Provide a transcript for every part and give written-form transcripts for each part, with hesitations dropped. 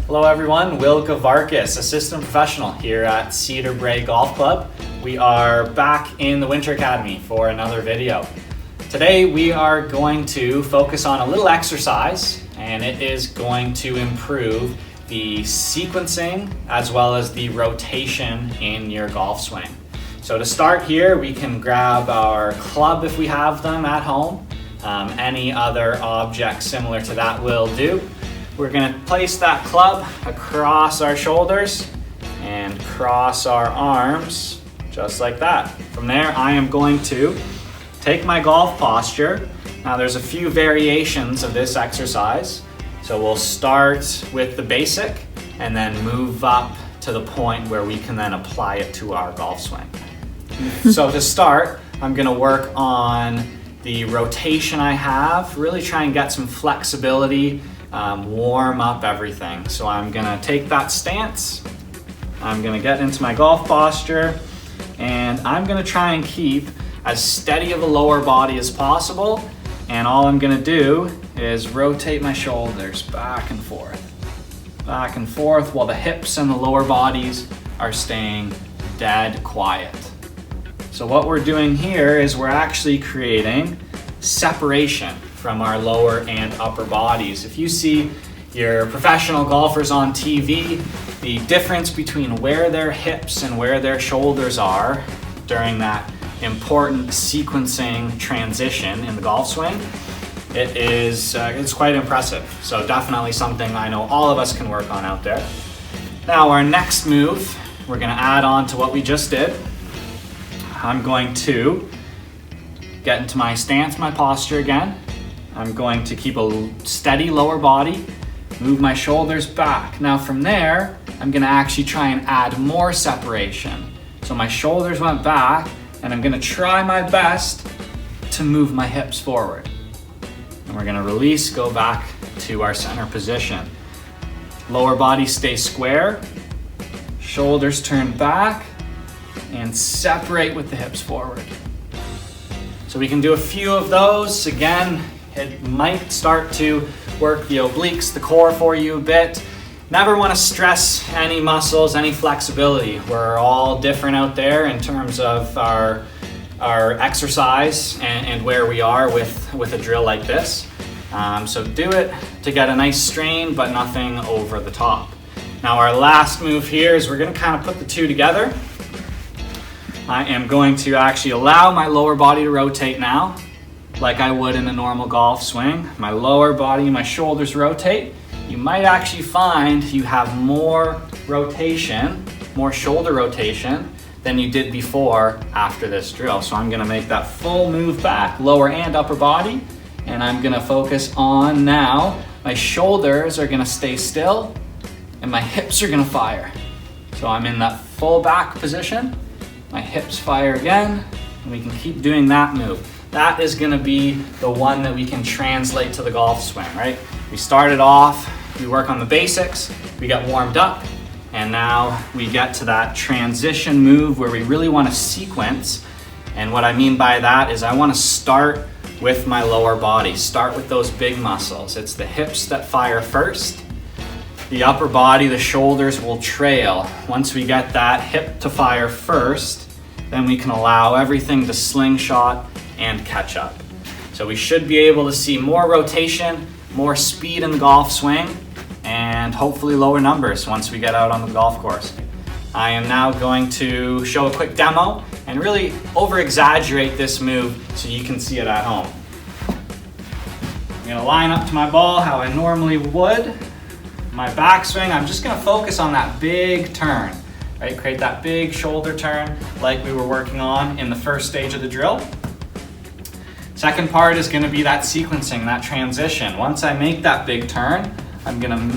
Hello everyone, Will Gavarkovs, assistant professional here at Cedar Brae Golf Club. We are back in the Winter Academy for another video. Today we are going to focus on a little exercise, and it is going to improve the sequencing as well as the rotation in your golf swing. So to start here, we can grab our club if we have them at home. Any other object similar to that will do. We're going to place that club across our shoulders and cross our arms just like that. From there, I am going to take my golf posture. Now there's a few variations of this exercise. So we'll start with the basic and then move up to the point where we can then apply it to our golf swing. So to start, I'm going to work on the rotation I have, really try and get some flexibility, warm up everything. So I'm gonna take that stance, I'm gonna get into my golf posture, and I'm gonna try and keep as steady of a lower body as possible. And all I'm gonna do is rotate my shoulders back and forth while the hips and the lower bodies are staying dead quiet. So what we're doing here is we're actually creating separation from our lower and upper bodies. If you see your professional golfers on TV, the difference between where their hips and where their shoulders are during that important sequencing transition in the golf swing, it's quite impressive. So definitely something I know all of us can work on out there. Now our next move, we're gonna add on to what we just did. I'm going to get into my stance, my posture again. I'm going to keep a steady lower body, move my shoulders back. Now from there, I'm gonna actually try and add more separation. So my shoulders went back, and I'm gonna try my best to move my hips forward. And we're gonna release, go back to our center position. Lower body stays square, shoulders turn back, and separate with the hips forward. So we can do a few of those. Again, it might start to work the obliques, the core for you a bit. Never want to stress any muscles, any flexibility. We're all different out there in terms of our exercise and where we are with a drill like this. So do it to get a nice strain, but nothing over the top. Now our last move here is we're going to kind of put the two together. I am going to actually allow my lower body to rotate now, like I would in a normal golf swing. My lower body, my shoulders rotate. You might actually find you have more rotation, more shoulder rotation than you did before after this drill. So I'm gonna make that full move back, lower and upper body, and I'm gonna focus on now, my shoulders are gonna stay still and my hips are gonna fire. So I'm in that full back position. My hips fire again, and we can keep doing that move. That is gonna be the one that we can translate to the golf swing, right? We started off, we work on the basics, we got warmed up, and now we get to that transition move where we really wanna sequence. And what I mean by that is I wanna start with my lower body, start with those big muscles. It's the hips that fire first. The upper body, the shoulders will trail. Once we get that hip to fire first, then we can allow everything to slingshot and catch up. So we should be able to see more rotation, more speed in the golf swing, and hopefully lower numbers once we get out on the golf course. I am now going to show a quick demo and really over-exaggerate this move so you can see it at home. I'm gonna line up to my ball how I normally would. My backswing, I'm just gonna focus on that big turn, right? Create that big shoulder turn like we were working on in the first stage of the drill. Second part is gonna be that sequencing, that transition. Once I make that big turn, I'm gonna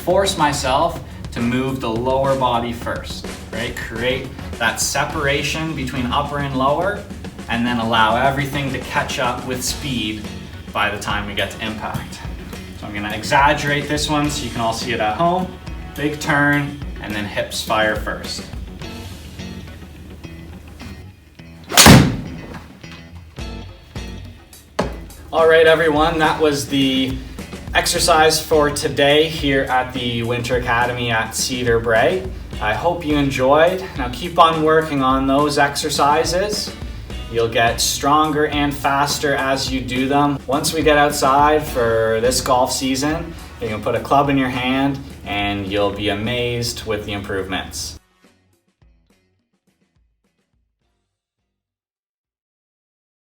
force myself to move the lower body first, right? Create that separation between upper and lower, and then allow everything to catch up with speed by the time we get to impact. So I'm gonna exaggerate this one so you can all see it at home. Big turn, and then hips fire first. All right, everyone, that was the Exercise for today here at the Winter Academy at Cedar Brae. I hope you enjoyed. Now keep on working on those exercises. You'll get stronger and faster as you do them. Once we get outside for this golf season, you can put a club in your hand and you'll be amazed with the improvements.